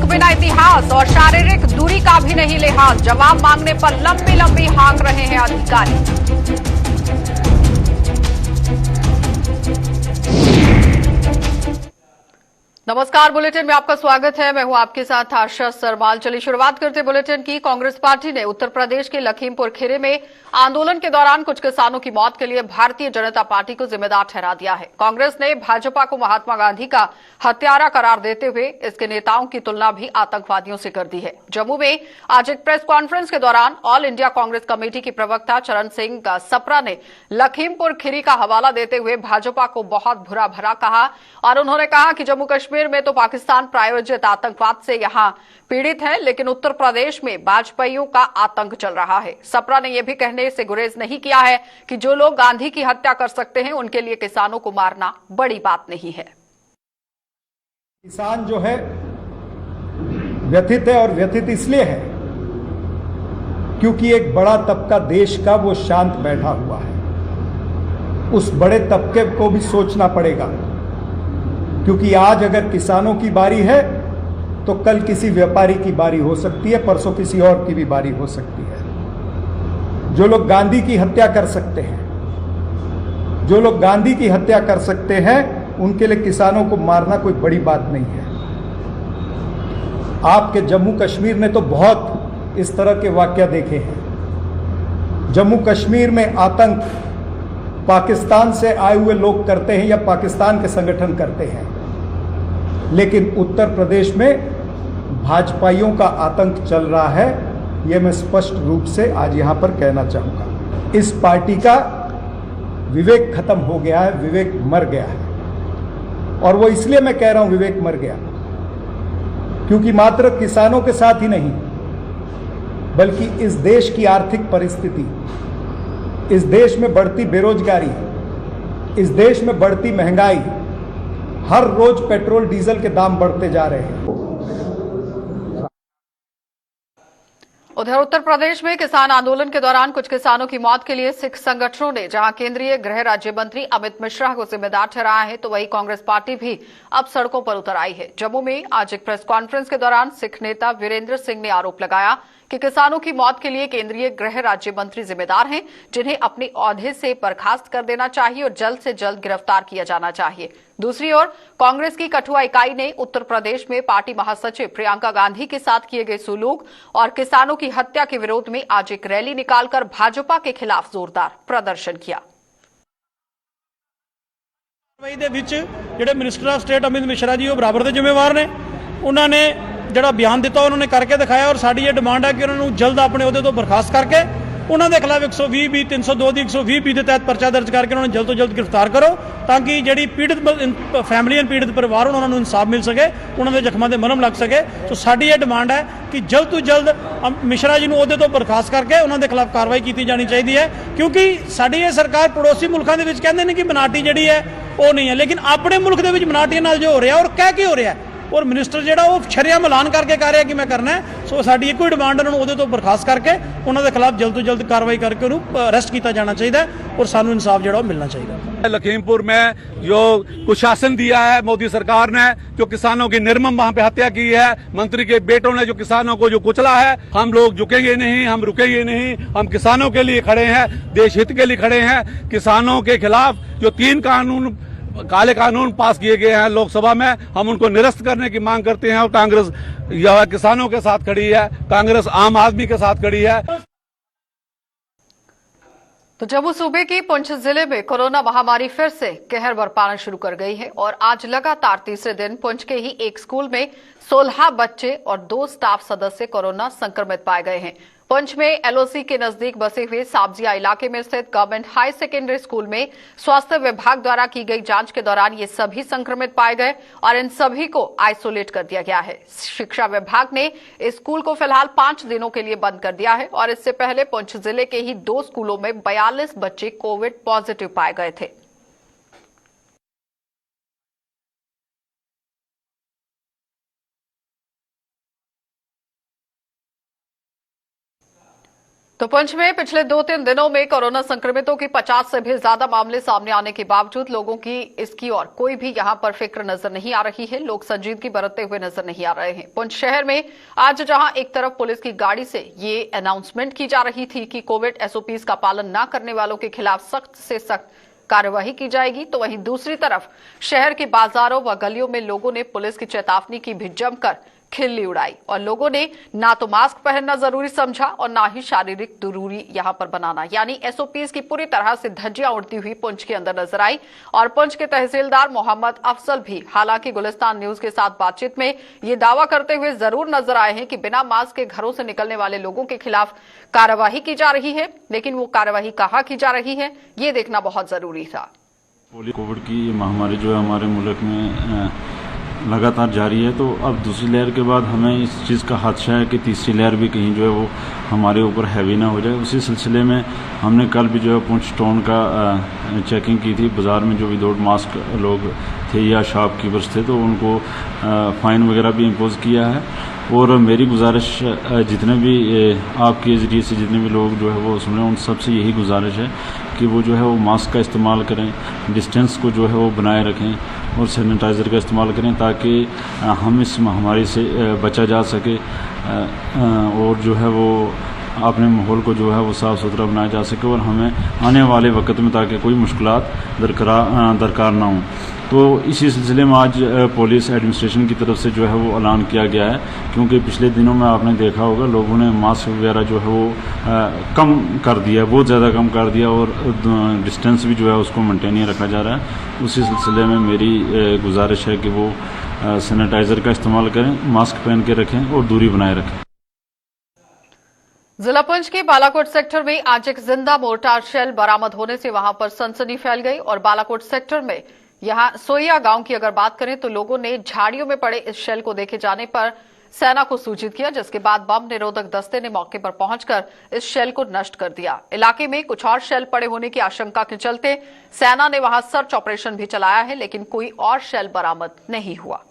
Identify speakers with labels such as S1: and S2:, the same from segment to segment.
S1: Mask बिना इतिहास और शारीरिक दूरी का भी नहीं लिहाज, जवाब मांगने पर लंबी लंबी हाँक रहे हैं अधिकारी। नमस्कार, बुलेटिन में आपका स्वागत है। मैं हूं आपके साथ आशा सरवाल। चलिए शुरुआत करते बुलेटिन की। कांग्रेस पार्टी ने उत्तर प्रदेश के लखीमपुर खीरी में आंदोलन के दौरान कुछ किसानों की मौत के लिए भारतीय जनता पार्टी को जिम्मेदार ठहरा दिया है। कांग्रेस ने भाजपा को महात्मा गांधी का हत्यारा करार देते हुए इसके नेताओं की तुलना भी आतंकवादियों से कर दी है। जम्मू में आज एक प्रेस कॉन्फ्रेंस के दौरान ऑल इंडिया कांग्रेस कमेटी के प्रवक्ता चरण सिंह सप्रा ने लखीमपुर खीरी का हवाला देते हुए भाजपा को बहुत बुरा भला कहा और उन्होंने कहा कि जम्मू कश्मीर में तो पाकिस्तान प्रायोजित आतंकवाद से यहां पीड़ित है, लेकिन उत्तर प्रदेश में वाजपेयियों का आतंक चल रहा है। सप्रा ने यह भी कहने से गुरेज नहीं किया है कि जो लोग गांधी की हत्या कर सकते हैं उनके लिए किसानों को मारना बड़ी बात नहीं है।
S2: किसान जो है व्यथित है, और व्यथित इसलिए है क्योंकि एक बड़ा तबका देश का वो शांत बैठा हुआ है। उस बड़े तबके को भी सोचना पड़ेगा, क्योंकि आज अगर किसानों की बारी है तो कल किसी व्यापारी की बारी हो सकती है, परसों किसी और की भी बारी हो सकती है। जो लोग गांधी की हत्या कर सकते हैं, जो लोग गांधी की हत्या कर सकते हैं, उनके लिए किसानों को मारना कोई बड़ी बात नहीं है। आपके जम्मू कश्मीर ने तो बहुत इस तरह के वाकया देखे हैं। जम्मू कश्मीर में आतंक पाकिस्तान से आए हुए लोग करते हैं या पाकिस्तान के संगठन करते हैं, लेकिन उत्तर प्रदेश में भाजपाइयों का आतंक चल रहा है। यह मैं स्पष्ट रूप से आज यहां पर कहना चाहूंगा। इस पार्टी का विवेक खत्म हो गया है, विवेक मर गया है। और वो इसलिए मैं कह रहा हूं विवेक मर गया, क्योंकि मात्र किसानों के साथ ही नहीं, बल्कि इस देश की आर्थिक परिस्थिति, इस देश में बढ़ती बेरोजगारी, इस देश में बढ़ती महंगाई, हर रोज पेट्रोल डीजल के दाम बढ़ते जा रहे हैं।
S1: उधर उत्तर प्रदेश में किसान आंदोलन के दौरान कुछ किसानों की मौत के लिए सिख संगठनों ने जहां केंद्रीय गृह राज्य मंत्री अमित मिश्रा को जिम्मेदार ठहराया है, तो वहीं कांग्रेस पार्टी भी अब सड़कों पर उतर आई है। जम्मू में आज एक प्रेस कॉन्फ्रेंस के दौरान सिख नेता वीरेंद्र सिंह ने आरोप लगाया कि किसानों की मौत के लिए केंद्रीय गृह राज्य मंत्री जिम्मेदार हैं, जिन्हें अपने ओहदे से बर्खास्त कर देना चाहिए और जल्द से जल्द गिरफ्तार किया जाना चाहिए। दूसरी ओर कांग्रेस की कठुआ इकाई ने उत्तर प्रदेश में पार्टी महासचिव प्रियंका गांधी के साथ किए गए सुलूक और किसानों की हत्या के विरोध में आज एक रैली निकालकर भाजपा के खिलाफ जोरदार प्रदर्शन किया।
S3: ਜਿਹੜੇ minister of state Amit Mishra ਜੀ ਉਹ ਬਰਾਬਰ ਦੇ ਜ਼ਿੰਮੇਵਾਰ ਨੇ। ਉਹਨਾਂ ਨੇ ਜਿਹੜਾ ਬਿਆਨ ਦਿੱਤਾ ਉਹਨਾਂ ਨੇ ਕਰਕੇ ਦਿਖਾਇਆ, ਔਰ ਸਾਡੀ ਇਹ ਡਿਮਾਂਡ ਹੈ ਕਿ ਉਹਨਾਂ ਨੂੰ ਜਲਦ ਆਪਣੇ ਅਹੁਦੇ ਤੋਂ ਬਰਖਾਸਤ ਕਰਕੇ ਉਹਨਾਂ ਦੇ ਖਿਲਾਫ 120 ਬੀ 302 ਦੀ 120 ਬੀ ਦੇ ਤਹਿਤ ਪਰਚਾ ਦਰਜ ਕਰਕੇ ਉਹਨਾਂ ਨੂੰ ਜਲਦ ਤੋਂ ਜਲਦ ਗ੍ਰਿਫਤਾਰ ਕਰੋ, ਤਾਂ ਕਿ ਜਿਹੜੀ ਪੀੜਤ ਫੈਮਿਲੀ ਐਂਡ ਪੀੜਤ ਪਰਿਵਾਰ ਉਹਨਾਂ ਨੂੰ ਇਨਸਾਫ ਮਿਲ ਸਕੇ, ਉਹਨਾਂ ਦੇ ਜ਼ਖਮਾਂ ਦੇ ਮਰਹਮ ਲੱਗ ਸਕੇ। ਸੋ ਸਾਡੀ ਇਹ ਡਿਮਾਂਡ ਹੈ ਕਿ ਜਲਦ ਤੋਂ ਜਲਦ ਮਿਸ਼ਰਾ ਜੀ ਨੂੰ ਅਹੁਦੇ ਤੋਂ ਬਰਖਾਸਤ ਕਰਕੇ ਉਹਨਾਂ ਦੇ ਖਿਲਾਫ ਕਾਰਵਾਈ ਕੀਤੀ ਜਾਣੀ ਚਾਹੀਦੀ ਹੈ, ਕਿਉਂਕਿ ਸਾਡੀ ਇਹ ਸਰਕਾਰ ਪੜੋਸੀ ਮੁਲਕਾਂ ਦੇ ਵਿੱਚ ਕਹਿੰਦੇ ਨੇ ਕਿ ਮਿਨਾਰਟੀ ਜਿਹੜੀ ਹੈ ਉਹ ਨਹੀਂ ਹੈ, ਲੇਕਿਨ ਆਪਣੇ ਮੁਲਕ ਦੇ ਵਿੱਚ ਮਿਨਾਰਟੀਆਂ ਨਾਲ ਜੋ ਹੋ ਰਿਹਾ ਔਰ ਕਹਿ ਕੇ ਹੋ ਰਿਹਾ, और मिनिस्टर ਜਿਹੜਾ ਉਹ ਸ਼ਰੇਆਮ ਐਲਾਨ ਕਰਕੇ ਕਹਿ ਰਿਹਾ ਕਿ ਮੈਂ ਕਰਨਾ ਹੈ। ਸੋ ਸਾਡੀ ਇੱਕੋ ਹੀ ਡਿਮਾਂਡ ਉਹਨਾਂ ਨੂੰ ਉਹਦੇ ਤੋਂ ਬਰਖਾਸਤ ਕਰਕੇ ਉਹਨਾਂ ਦੇ ਖਿਲਾਫ ਜਲਦ ਤੋਂ ਜਲਦ ਕਾਰਵਾਈ ਕਰਕੇ ਉਹਨੂੰ ਅਰੈਸਟ ਕੀਤਾ ਜਾਣਾ ਚਾਹੀਦਾ और ਸਾਨੂੰ ਇਨਸਾਫ ਜਿਹੜਾ ਉਹ ਮਿਲਣਾ ਚਾਹੀਦਾ।
S4: लखीमपुर में जो कुशासन दिया है मोदी सरकार ने, जो किसानों की निर्मम वहां पे हत्या की है, मंत्री के बेटों ने जो किसानों को जो कुचला है, हम लोग झुकेंगे नहीं, हम रुकेंगे नहीं। हम किसानों के लिए खड़े हैं, देश हित के लिए खड़े हैं। किसानों के खिलाफ जो 3 काले कानून पास किए गए हैं लोकसभा में, हम उनको निरस्त करने की मांग करते हैं। और कांग्रेस यह किसानों के साथ खड़ी है, कांग्रेस आम आदमी के साथ खड़ी है।
S1: तो जम्मू सूबे की पुंछ जिले में कोरोना महामारी फिर से कहर बरपाना शुरू कर गई है और आज लगातार तीसरे दिन पुंछ के ही एक स्कूल में 16 बच्चे और 2 स्टाफ सदस्य कोरोना संक्रमित पाए गए हैं। पुंछ में एलओसी के नजदीक बसे हुए साब्जिया इलाके में स्थित गवर्नमेंट हाई सेकेंडरी स्कूल में स्वास्थ्य विभाग द्वारा की गई जांच के दौरान ये सभी संक्रमित पाए गए और इन सभी को आइसोलेट कर दिया गया है। शिक्षा विभाग ने इस स्कूल को फिलहाल 5 दिनों के लिए बंद कर दिया है और इससे पहले पुंछ जिले के ही 2 स्कूलों में 42 बच्चे कोविड पॉजिटिव पाए गए थे। तो तो पंच में पिछले 2-3 दिनों में कोरोना संक्रमितों की 50 से भी ज्यादा मामले सामने आने के बावजूद लोगों की इसकी और कोई भी यहां पर फिक्र नजर नहीं आ रही है। लोग संजीदगी बरतते हुए नजर नहीं आ रहे हैं। पुंछ शहर में आज जहां एक तरफ पुलिस की गाड़ी से ये अनाउंसमेंट की जा रही थी कि कोविड एसओपीज का पालन न करने वालों के खिलाफ सख्त से सख्त कार्यवाही की जाएगी, तो वहीं दूसरी तरफ शहर के बाजारों व गलियों में लोगों ने पुलिस की चेतावनी की भी जमकर खिल्ली उड़ाई और लोगों ने ना तो मास्क पहनना जरूरी समझा और ना ही शारीरिक दूरी यहां पर बनाना, यानी एसओपीज की पूरी तरह से धज्जियां उड़ती हुई पुंछ के अंदर नजर आई। और पुंछ के तहसीलदार मोहम्मद अफजल भी हालांकि गुलिस्तान न्यूज के साथ बातचीत में ये दावा करते हुए जरूर नजर आए हैं कि बिना मास्क के घरों से निकलने वाले लोगों के खिलाफ कार्यवाही की जा रही है, लेकिन वो कार्यवाही कहां की जा रही है ये देखना बहुत जरूरी था।
S5: कोविड की महामारी जो है हमारे मुल्क में लगातार जारी है, तो अब दूसरी लहर के बाद हमें इस चीज़ का खदशा है कि तीसरी लहर भी कहीं जो है वो हमारे ऊपर हैवी ना हो जाए। उसी सिलसिले में हमने कल भी जो है पुंछ टाउन का चेकिंग की थी। बाज़ार में जो विदाउट मास्क लोग थे या शॉपकीपर्स थे तो उनको फ़ाइन वगैरह भी इम्पोज़ किया है। और मेरी गुजारिश जितने भी आपके ज़रिए से जितने भी लोग जो है वो सुन रहे हैं उन सबसे यही गुजारिश है कि वो जो है वो मास्क का इस्तेमाल करें, डिस्टेंस को जो है वो बनाए रखें और सैनिटाइज़र का इस्तेमाल करें ताकि हम इस महामारी से बचा जा सके और जो है वो अपने माहौल को जो है वो साफ़ सुथरा बनाया जा सके और हमें आने वाले वक्त में ताकि कोई मुश्किलात दरकार ना हो। तो इसी सिलसिले में आज पुलिस एडमिनिस्ट्रेशन की तरफ से जो है वो ऐलान किया गया है, क्योंकि पिछले दिनों में आपने देखा होगा लोगों ने मास्क वगैरह जो है वो कम कर दिया, बहुत ज़्यादा कम कर दिया और डिस्टेंस भी जो है उसको मेंटेन नहीं रखा जा रहा है। उसी सिलसिले में मेरी गुजारिश है कि वो सैनिटाइज़र का इस्तेमाल करें, मास्क पहन के रखें और दूरी बनाए रखें।
S1: जिला पुंछ के बालाकोट सेक्टर में आज एक जिंदा मोर्टार शेल बरामद होने से वहां पर सनसनी फैल गई और बालाकोट सेक्टर में यहां सोइया गांव की अगर बात करें तो लोगों ने झाड़ियों में पड़े इस शेल को देखे जाने पर सेना को सूचित किया, जिसके बाद बम निरोधक दस्ते ने मौके पर पहुंचकर इस शेल को नष्ट कर दिया। इलाके में कुछ और शेल पड़े होने की आशंका के चलते सेना ने वहां सर्च ऑपरेशन भी चलाया है, लेकिन कोई और शेल बरामद नहीं हुआ।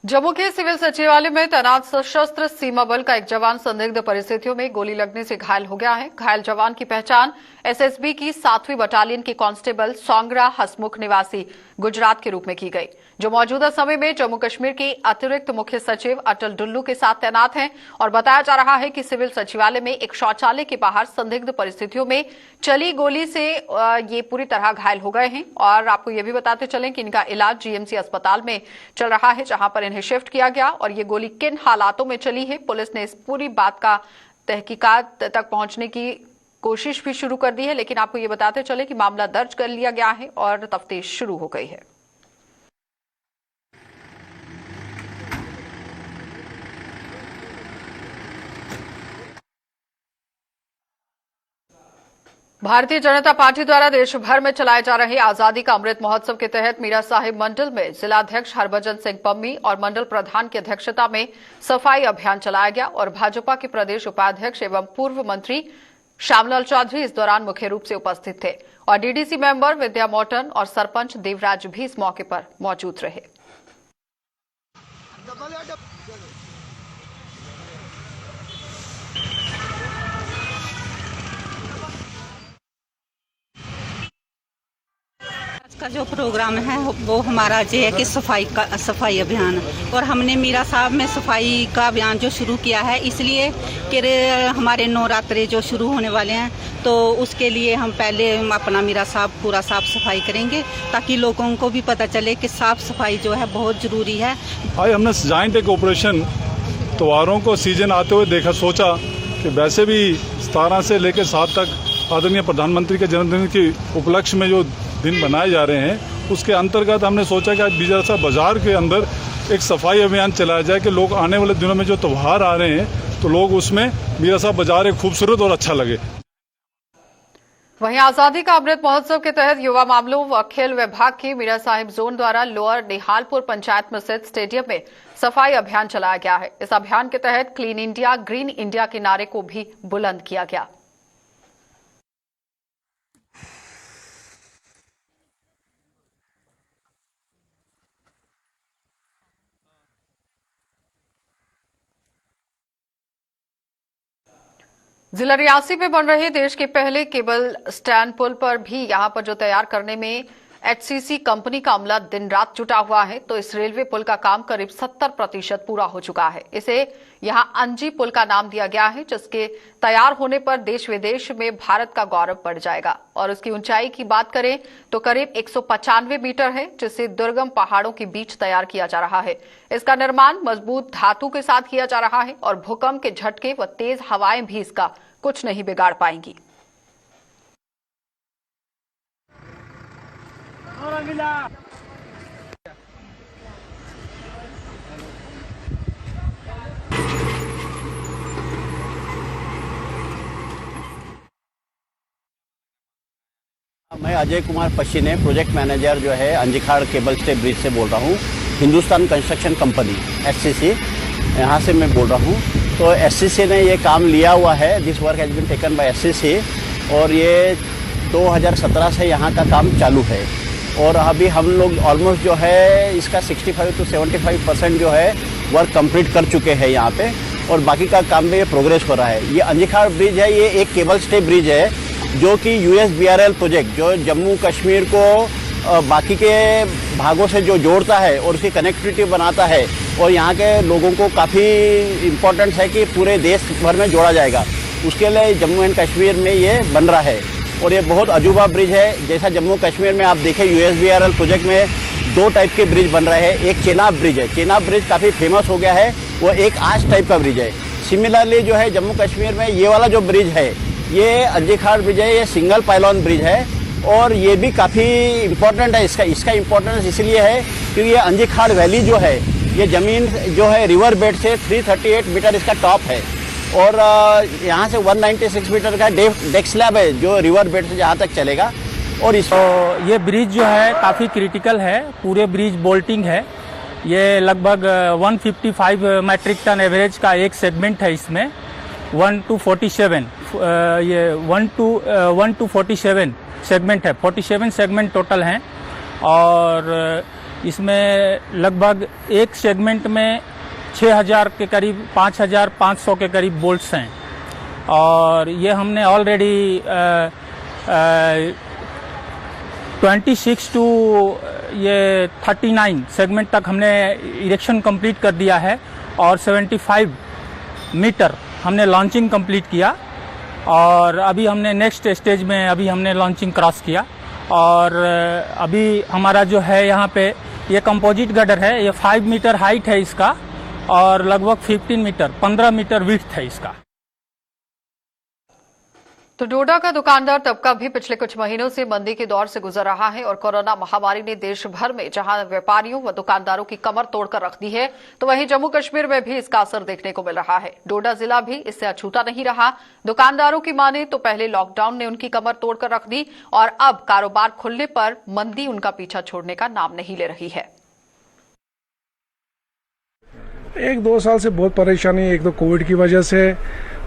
S1: जम्मू के सिविल सचिवालय में तैनात सशस्त्र सीमा बल का एक जवान संदिग्ध परिस्थितियों में गोली लगने से घायल हो गया है। घायल जवान की पहचान एसएसबी की 7वीं बटालियन के कांस्टेबल सोंगरा हसमुख निवासी गुजरात के रूप में की गई, जो मौजूदा समय में जम्मू कश्मीर के अतिरिक्त मुख्य सचिव अटल डुल्लू के साथ तैनात हैं। और बताया जा रहा है कि सिविल सचिवालय में एक शौचालय के बाहर संदिग्ध परिस्थितियों में चली गोली से ये पूरी तरह घायल हो गए हैं। और आपको ये भी बताते चलें कि इनका इलाज जीएमसी अस्पताल में चल रहा है, जहां पर इन्हें शिफ्ट किया गया। और ये गोली किन हालातों में चली है, पुलिस ने इस पूरी बात का तहकीकात तक पहुंचने की कोशिश भी शुरू कर दी है, लेकिन आपको ये बताते चले कि मामला दर्ज कर लिया गया है और तफ्तीश शुरू हो गई है। भारतीय जनता पार्टी द्वारा देश भर में चलाए जा रहे आजादी का अमृत महोत्सव के तहत मीरा साहिब मंडल में जिलाध्यक्ष हरभजन सिंह पम्मी और मंडल प्रधान की अध्यक्षता में सफाई अभियान चलाया गया और भाजपा के प्रदेश उपाध्यक्ष एवं पूर्व मंत्री श्यामलाल चौधरी इस दौरान मुख्य रूप से उपस्थित थे और डीडीसी मेंबर विद्या मोटन और सरपंच देवराज भी इस मौके पर मौजूद रहे।
S6: का जो प्रोग्राम है वो हमारा जो है कि सफाई अभियान, और हमने मीरा साहब में सफाई का अभियान जो शुरू किया है इसलिए कि हमारे नवरात्रे जो शुरू होने वाले हैं तो उसके लिए हम पहले अपना मीरा साहब पूरा साफ सफाई करेंगे ताकि लोगों को भी पता चले कि साफ सफाई जो है बहुत ज़रूरी है।
S7: आज हमने जॉइंट एक ऑपरेशन त्योहारों को सीजन आते हुए देखा, सोचा कि वैसे भी 17 से लेकर 7 तक आदरणीय प्रधानमंत्री के जन्मदिन के उपलक्ष्य में जो दिन बनाए जा रहे हैं उसके अंतर्गत हमने सोचा कि आज बिजरसा बाजार के अंदर एक सफाई अभियान चलाया जाए कि लोग आने वाले दिनों में जो त्यौहार आ रहे हैं तो लोग उसमें मीरा साहब बाजार एक खूबसूरत और अच्छा लगे।
S1: वहीं आजादी का अमृत महोत्सव के तहत युवा मामलों व खेल विभाग की मीरा साहिब जोन द्वारा लोअर निहालपुर पंचायत में स्थित स्टेडियम में सफाई अभियान चलाया गया है। इस अभियान के तहत क्लीन इंडिया ग्रीन इंडिया के नारे को भी बुलंद किया गया। जिला रियासी में बन रहे देश के पहले केबल स्टैंड पुल पर भी यहां पर जो तैयार करने में एचसीसी कंपनी का अमला दिन रात जुटा हुआ है, तो इस रेलवे पुल का काम करीब 70% पूरा हो चुका है। इसे यहां अंजी पुल का नाम दिया गया है, जिसके तैयार होने पर देश विदेश में भारत का गौरव बढ़ जाएगा। और उसकी ऊंचाई की बात करें तो करीब 195 मीटर है, जिसे दुर्गम पहाड़ों के बीच तैयार किया जा रहा है। इसका निर्माण मजबूत धातु के साथ किया जा रहा है और भूकंप के झटके व तेज हवाएं भी इसका कुछ नहीं बिगाड़ पाएंगी।
S8: मैं अजय कुमार पश्चिने, प्रोजेक्ट मैनेजर जो है अंजिखाड़ केबल स्टे ब्रिज से बोल रहा हूँ। हिंदुस्तान कंस्ट्रक्शन कंपनी एचसीसी, यहाँ से मैं बोल रहा हूँ। तो एचसीसी ने ये काम लिया हुआ है, this work has been taken by HCC, और ये 2017 से यहाँ का काम चालू है। और अभी हम लोग ऑलमोस्ट जो है इसका 65 to 75% जो है वर्क कंप्लीट कर चुके हैं यहाँ पे, और बाकी का काम में ये प्रोग्रेस हो रहा है। ये अंजिखाड़ ब्रिज है, ये एक केबल स्टे ब्रिज है जो कि USBRL प्रोजेक्ट जो जम्मू कश्मीर को बाकी के भागों से जो जोड़ता है और उसकी कनेक्टिविटी बनाता है, और यहाँ के लोगों को काफ़ी इम्पोर्टेंस है कि पूरे देश भर में जोड़ा जाएगा। उसके लिए जम्मू एंड कश्मीर में ये बन रहा है, और ये बहुत अजूबा ब्रिज है। जैसा जम्मू कश्मीर में आप देखें USBRL प्रोजेक्ट में 2 टाइप के ब्रिज बन रहे हैं। एक चेनाब ब्रिज है, चेनाब ब्रिज काफ़ी फेमस हो गया है, वो एक आर्च टाइप का ब्रिज है। सिमिलरली जो है जम्मू कश्मीर में ये वाला जो ब्रिज है ये अंजिखाड़ ब्रिज है, ये सिंगल पाइलॉन ब्रिज है, और ये भी काफ़ी इम्पोर्टेंट है। इसका इम्पोर्टेंस इसलिए है क्योंकि ये अंजिखाड़ वैली जो है, ये ज़मीन जो है रिवर बेड से 338 मीटर इसका टॉप है, और यहाँ से 196 मीटर का डेक स्लैब है जो रिवर बेड से जहाँ तक चलेगा। और इस
S9: ये ब्रिज जो है काफ़ी क्रिटिकल है, पूरे ब्रिज बोल्टिंग है। ये लगभग 155 मैट्रिक टन एवरेज का एक सेगमेंट है। इसमें 1 to 47 ये 1 to 47 सेगमेंट है, 47 सेगमेंट टोटल हैं। और इसमें लगभग एक सेगमेंट में 6000 के करीब 5500 के करीब बोल्ट्स हैं। और ये हमने ऑलरेडी 26 टू ये 39 सेगमेंट तक हमने इरेक्शन कंप्लीट कर दिया है, और 75 मीटर हमने लॉन्चिंग कंप्लीट किया, और अभी हमने नेक्स्ट स्टेज में अभी हमने लॉन्चिंग क्रॉस किया। और अभी हमारा जो है यहाँ पे ये कंपोजिट गडर है, ये 5 मीटर हाइट है इसका, और लगभग 15 मीटर विड्थ है इसका।
S1: तो डोडा का दुकानदार तबका भी पिछले कुछ महीनों से मंदी के दौर से गुजर रहा है, और कोरोना महामारी ने देश भर में जहां व्यापारियों व दुकानदारों की कमर तोड़कर रख दी है, तो वहीं जम्मू कश्मीर में भी इसका असर देखने को मिल रहा है। डोडा जिला भी इससे अछूता नहीं रहा। दुकानदारों की माने तो पहले लॉकडाउन ने उनकी कमर तोड़कर रख दी, और अब कारोबार खुलने पर मंदी उनका पीछा छोड़ने का नाम नहीं ले रही है।
S10: 1-2 साल से बहुत परेशानी है। एक तो कोविड की वजह से,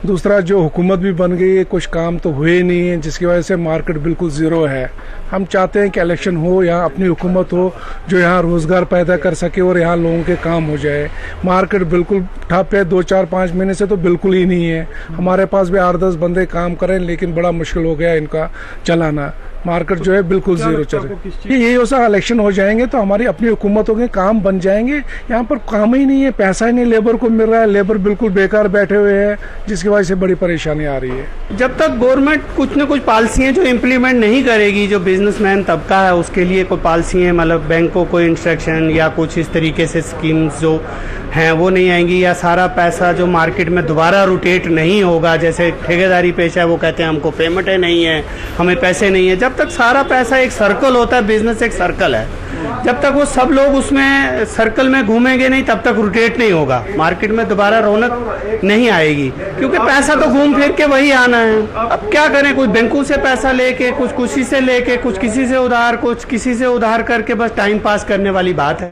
S10: दूसरा जो हुकूमत भी बन गई है, कुछ काम तो हुए नहीं है, जिसकी वजह से मार्केट बिल्कुल ज़ीरो है। हम चाहते हैं कि इलेक्शन हो, यहाँ अपनी हुकूमत हो जो यहाँ रोज़गार पैदा कर सके और यहाँ लोगों के काम हो जाए। मार्केट बिल्कुल ठप है, 2-4-5 महीने से तो बिल्कुल ही नहीं है। हमारे पास भी 8-10 बंदे काम करें, लेकिन बड़ा मुश्किल हो गया इनका चलाना। मार्केट जो है बिल्कुल ज़ीरो चल रहा है। यही हो सा इलेक्शन हो जाएंगे तो हमारी अपनी हुकूमतों के काम बन जाएंगे। यहाँ पर काम ही नहीं है, पैसा ही नहीं लेबर को मिल रहा है, लेबर बिल्कुल बेकार बैठे हुए हैं, जिसकी वजह से बड़ी परेशानी आ रही है।
S11: जब तक गवर्नमेंट कुछ न कुछ पॉलिसियाँ जो इम्प्लीमेंट नहीं करेगी, जो बिजनेसमैन तबका है उसके लिए कोई पॉलिसियाँ, मतलब बैंकों को इंस्ट्रक्शन या कुछ इस तरीके से स्कीम्स जो हैं वो नहीं आएंगी, या सारा पैसा जो मार्केट में दोबारा रोटेट नहीं होगा, जैसे ठेकेदारी पेशा है वो कहते हैं हमको पेमेंटें नहीं है, हमें पैसे नहीं है। जब तक सारा पैसा एक सर्कल होता है, बिजनेस एक सर्कल है, जब तक वो सब लोग उसमें सर्कल में घूमेंगे नहीं तब तक रोटेट नहीं होगा, मार्केट में दोबारा रौनक नहीं आएगी, क्योंकि पैसा तो घूम फिर के वही आना है। अब क्या करें, कुछ बैंकों से पैसा लेके, कुछ किसी से लेके, कुछ किसी से उधार, कुछ किसी से उधार करके बस टाइम पास करने वाली बात है।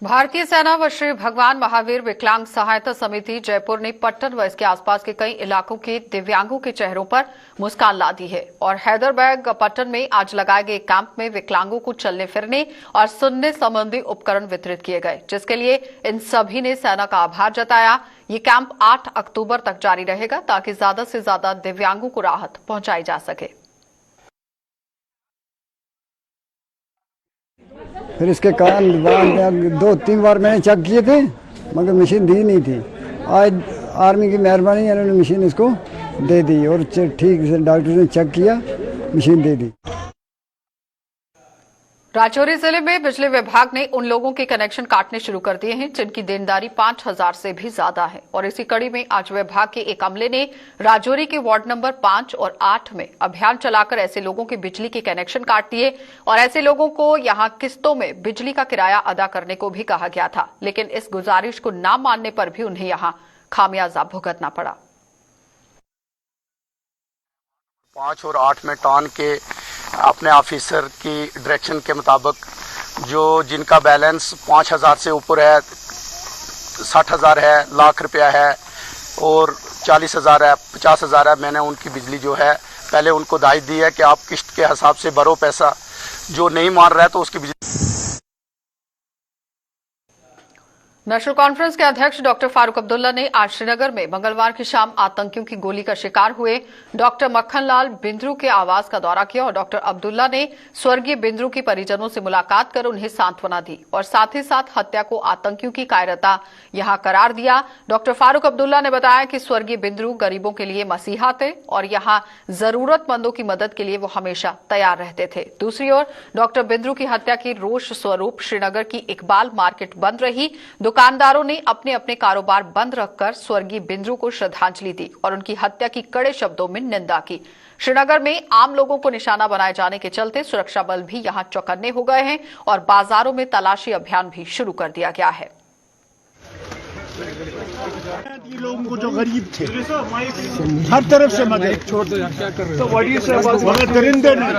S1: भारतीय सेना व श्री भगवान महावीर विकलांग सहायता समिति जयपुर ने पट्टन व इसके आसपास के कई इलाकों के दिव्यांगों के चेहरों पर मुस्कान ला दी है और हैदरबैग पट्टन में आज लगाए गए कैंप में विकलांगों को चलने फिरने और सुनने संबंधी उपकरण वितरित किए गए, जिसके लिए इन सभी ने सेना का आभार जताया। ये कैंप 8 अक्टूबर तक जारी रहेगा ताकि ज्यादा से ज्यादा दिव्यांगों को राहत पहुंचाई जा सके।
S12: फिर इसके कारण 2-3 बार मैंने चेक किए थे मगर मशीन दी नहीं थी। आज आर्मी की मेहरबानी इन्होंने मशीन इसको दे दी और ठीक से डॉक्टर ने चेक किया, मशीन दे दी।
S1: राजौरी जिले में बिजली विभाग ने उन लोगों के कनेक्शन काटने शुरू कर दिए हैं जिनकी देनदारी 5,000 से भी ज्यादा है और इसी कड़ी में आज विभाग के एक अमले ने राजौरी के वार्ड नंबर 5 और 8 में अभियान चलाकर ऐसे लोगों के बिजली के कनेक्शन काट दिए और ऐसे लोगों को यहां किस्तों में बिजली का किराया अदा करने को भी कहा गया था, लेकिन इस गुजारिश को न मानने पर भी उन्हें यहां खामियाजा भुगतना पड़ा।
S13: 5 और 8 में टाउन के अपने ऑफिसर की डायरेक्शन के मुताबिक जो जिनका बैलेंस 5,000 से ऊपर है, 60,000 है, लाख रुपया है और 40,000 है, 50,000 है, मैंने उनकी बिजली जो है पहले उनको दायित्व दी है कि आप किस्त के हिसाब से भरो पैसा, जो नहीं मान रहा है तो उसकी बिजली।
S1: नेशनल कॉन्फ्रेंस के अध्यक्ष डॉक्टर फारूक अब्दुल्ला ने आज श्रीनगर में मंगलवार की शाम आतंकियों की गोली का शिकार हुए डॉक्टर मक्खनलाल बिंद्रू के आवास का दौरा किया और डॉक्टर अब्दुल्ला ने स्वर्गीय बिंद्रू के परिजनों से मुलाकात कर उन्हें सांत्वना दी और साथ ही साथ हत्या को आतंकियों की कायरता यहां करार दिया। डॉक्टर फारूक अब्दुल्ला ने बताया कि स्वर्गीय बिंद्रू गरीबों के लिए मसीहा थे और यहां जरूरतमंदों की मदद के लिए वो हमेशा तैयार रहते थे। दूसरी ओर डॉक्टर बिंद्रू की हत्या के रोष स्वरूप श्रीनगर की इकबाल मार्केट बंद रही। दुकानदारों ने अपने अपने कारोबार बंद रखकर स्वर्गीय बिंद्रू को श्रद्धांजलि दी और उनकी हत्या की कड़े शब्दों में निंदा की। श्रीनगर में आम लोगों को निशाना बनाए जाने के चलते सुरक्षा बल भी यहां चौकन्ने हो गए हैं और बाजारों में तलाशी अभियान भी शुरू कर दिया गया है।
S14: लोगों को जो गरीब थे हर तरफ से मदद छोड़ दो, तो बड़ी से दरिंदे नहीं।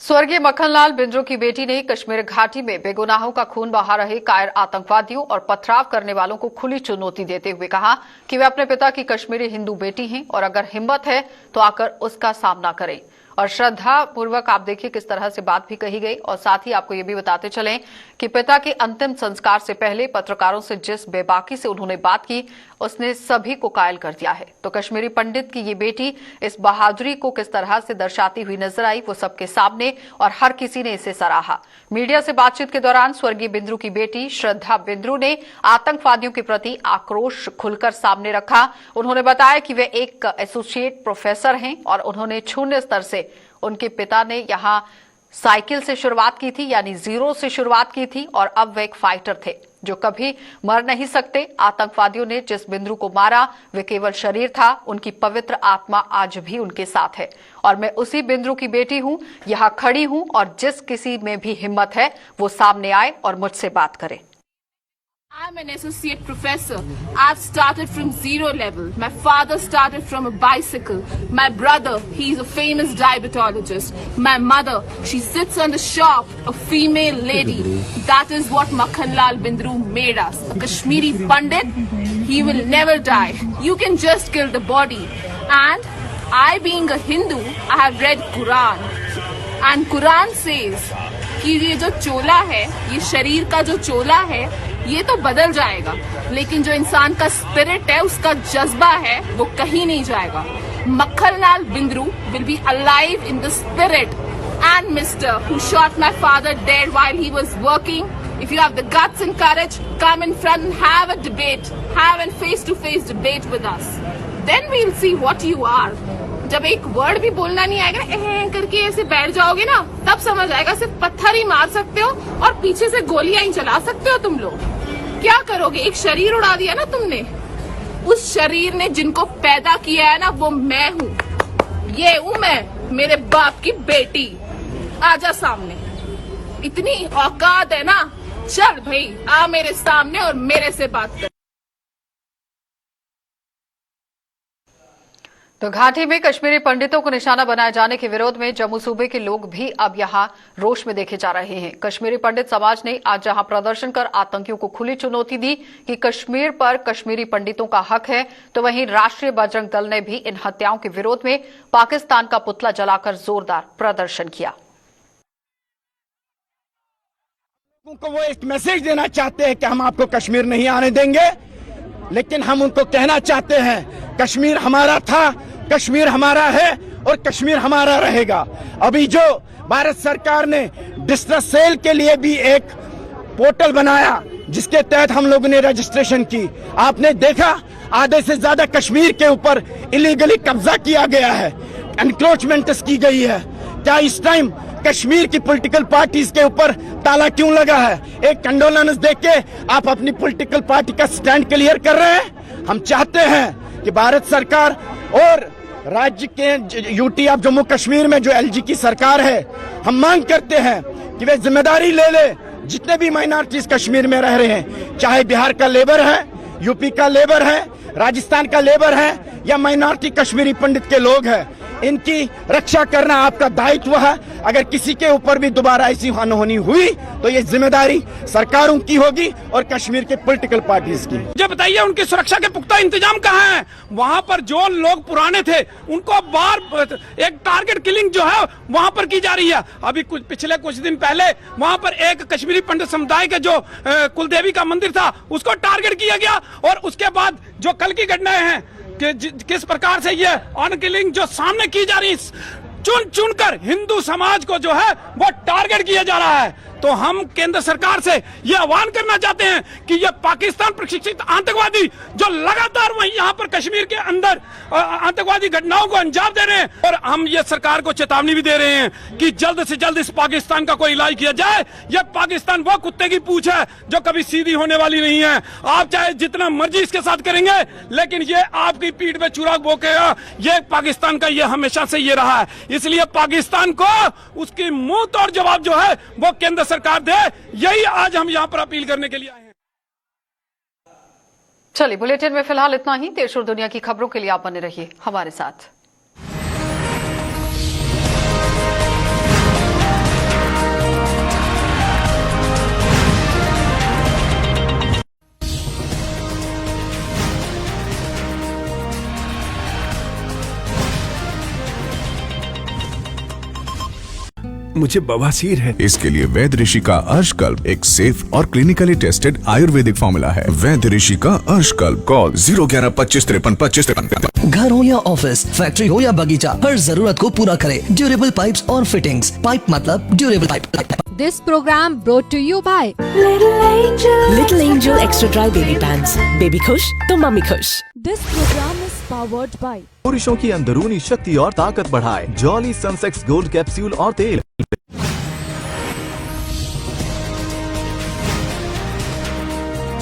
S1: स्वर्गीय मक्खनलाल बिंद्रू की बेटी ने कश्मीर घाटी में बेगुनाहों का खून बहा रहे कायर आतंकवादियों और पथराव करने वालों को खुली चुनौती देते हुए कहा कि वे अपने पिता की कश्मीरी हिंदू बेटी हैं और अगर हिम्मत है तो आकर उसका सामना करें। और श्रद्धा पूर्वक आप देखिए किस तरह से बात भी कही गई और साथ ही आपको ये भी बताते चलें कि पिता के अंतिम संस्कार से पहले पत्रकारों से जिस बेबाकी से उन्होंने बात की उसने सभी को कायल कर दिया है। तो कश्मीरी पंडित की ये बेटी इस बहादुरी को किस तरह से दर्शाती हुई नजर आई वो सबके सामने और हर किसी ने इसे सराहा। मीडिया से बातचीत के दौरान स्वर्गीय बिंद्रू की बेटी श्रद्धा बिंद्रू ने आतंकवादियों के प्रति आक्रोश खुलकर सामने रखा। उन्होंने बताया कि वे एक एसोसिएट प्रोफेसर हैं और उन्होंने शून्य स्तर से उनके पिता ने यहां साइकिल से शुरुआत की थी, यानी जीरो से शुरुआत की थी और अब वे एक फाइटर थे जो कभी मर नहीं सकते। आतंकवादियों ने जिस बिंद्रू को मारा वे केवल शरीर था, उनकी पवित्र आत्मा आज भी उनके साथ है और मैं उसी बिंद्रू की बेटी हूं, यहां खड़ी हूं और जिस किसी में भी हिम्मत है वो सामने आए और मुझसे बात करे।
S15: I'm an associate professor. I've started from zero level. My father started from a bicycle. My brother, he's a famous diabetologist. My mother, she sits on the shop, a female lady. That is what Makhanlal Bindru made us. A Kashmiri Pandit, he will never die. You can just kill the body. And I being a Hindu, I have read Quran. And Quran says कि ये जो चोला है, ये शरीर का जो चोला है, ये तो बदल जाएगा, लेकिन जो इंसान का स्पिरिट है, उसका जज्बा है, वो कहीं नहीं जाएगा। Makhanlal Bindroo will be alive in the spirit and mister who shot my father dead while he was working. If you have the guts and courage, come in front and have a debate, have an face to face debate with us, then we will see what you are. जब एक word भी बोलना नहीं आएगा, करके ऐसे बैठ जाओगे ना, तब समझ आएगा सिर्फ पत्थर ही मार सकते हो और पीछे से गोलियां ही चला सकते हो तुम लोग। क्या करोगे? एक शरीर उड़ा दिया ना तुमने। उस शरीर ने जिनको पैदा किया है ना, वो मैं हूँ। ये हूँ मैं, मेरे बाप की बेटी। आजा सामने, इतनी औकात है ना, चल भाई आ मेरे सामने और मेरे से बात कर।
S1: तो घाटी में कश्मीरी पंडितों को निशाना बनाए जाने के विरोध में जम्मू सूबे के लोग भी अब यहां रोष में देखे जा रहे हैं। कश्मीरी पंडित समाज ने आज जहां प्रदर्शन कर आतंकियों को खुली चुनौती दी कि कश्मीर पर कश्मीरी पंडितों का हक है, तो वहीं राष्ट्रीय बजरंग दल ने भी इन हत्याओं के विरोध में पाकिस्तान का पुतला जलाकर जोरदार प्रदर्शन किया।
S14: उनको वो एक मैसेज देना चाहते हैं कि हम आपको कश्मीर नहीं आने देंगे, लेकिन हम उनको कहना चाहते हैं कश्मीर हमारा था, कश्मीर हमारा है और कश्मीर हमारा रहेगा। अभी जो भारत सरकार ने डिस्ट्रेस सेल के लिए भी एक पोर्टल बनाया, जिसके तहत हम लोगों ने रजिस्ट्रेशन की, आपने देखा आधे से ज्यादा कश्मीर के ऊपर इलीगली कब्जा किया गया है, एनक्रोचमेंट की गई है। क्या इस टाइम कश्मीर की पॉलिटिकल पार्टीज के ऊपर ताला क्यों लगा है? एक कंडोलेंस देके आप अपनी पॉलिटिकल पार्टी का स्टैंड क्लियर कर रहे हैं। हम चाहते हैं कि भारत सरकार और राज्य के यूटी ऑफ जम्मू कश्मीर में जो एलजी की सरकार है, हम मांग करते हैं कि वे जिम्मेदारी ले ले। जितने भी माइनॉरिटीज कश्मीर में रह रहे हैं, चाहे बिहार का लेबर है, यूपी का लेबर है, राजस्थान का लेबर है या माइनॉरिटी कश्मीरी पंडित के लोग हैं, इनकी रक्षा करना आपका दायित्व है। अगर किसी के ऊपर भी दोबारा ऐसी अनहोनी हुई तो ये जिम्मेदारी सरकारों की होगी और कश्मीर के पॉलिटिकल पार्टीज की।
S3: मुझे बताइए उनकी सुरक्षा के पुख्ता इंतजाम कहाँ हैं? वहाँ पर जो लोग पुराने थे उनको बार एक टारगेट किलिंग जो है वहाँ पर की जा रही है। अभी पिछले कुछ दिन पहले वहाँ पर एक कश्मीरी पंडित समुदाय के जो कुलदेवी का मंदिर था उसको टारगेट किया गया, और उसके बाद जो कल की घटनाएं हैं कि किस प्रकार से ये ऑन किलिंग जो सामने की जा रही, चुन चुन कर हिंदू समाज को जो है वो टारगेट किया जा रहा है। तो हम केंद्र सरकार से ये आह्वान करना चाहते हैं कि ये पाकिस्तान प्रशिक्षित आतंकवादी जो लगातार वहीं यहाँ पर कश्मीर के अंदर आतंकवादी घटनाओं को अंजाम दे रहे हैं, और हम ये सरकार को चेतावनी भी दे रहे हैं कि जल्द से जल्द इस पाकिस्तान का कोई इलाज किया जाए। ये पाकिस्तान वो कुत्ते की पूंछ है जो कभी सीधी होने वाली नहीं है। आप चाहे जितना मर्जी इसके साथ करेंगे, लेकिन ये आपकी पीठ पे चुराग भोंकेगा। ये पाकिस्तान का ये हमेशा से ये रहा है, इसलिए पाकिस्तान को उसकी मुंह तोड़ जवाब जो है वो केंद्र सरकार दे। यही आज हम यहाँ पर अपील करने के लिए आए हैं।
S1: चलिए, बुलेटिन में फिलहाल इतना ही। देश और दुनिया की खबरों के लिए आप बने रहिए हमारे साथ।
S16: मुझे बवासीर है। इसके लिए वैद्य ऋषि का अर्शकल्प एक सेफ और क्लिनिकली टेस्टेड आयुर्वेदिक फॉर्मूला है। वैद्य ऋषि का अर्शकल्प। कॉल 011-2553-2553।
S17: घर हो या ऑफिस, फैक्ट्री हो या बगीचा, हर जरूरत को पूरा करे ड्यूरेबल पाइप्स और फिटिंग्स। पाइप मतलब durable pipe.
S18: This program brought to you by
S19: Little Angel Extra Dry Baby Pants. Baby खुश तो मम्मी खुश।
S18: This program is powered by
S20: पुरुषों की अंदरूनी शक्ति और ताकत बढ़ाए जॉली सनसेक्स गोल्ड कैप्सूल और तेल।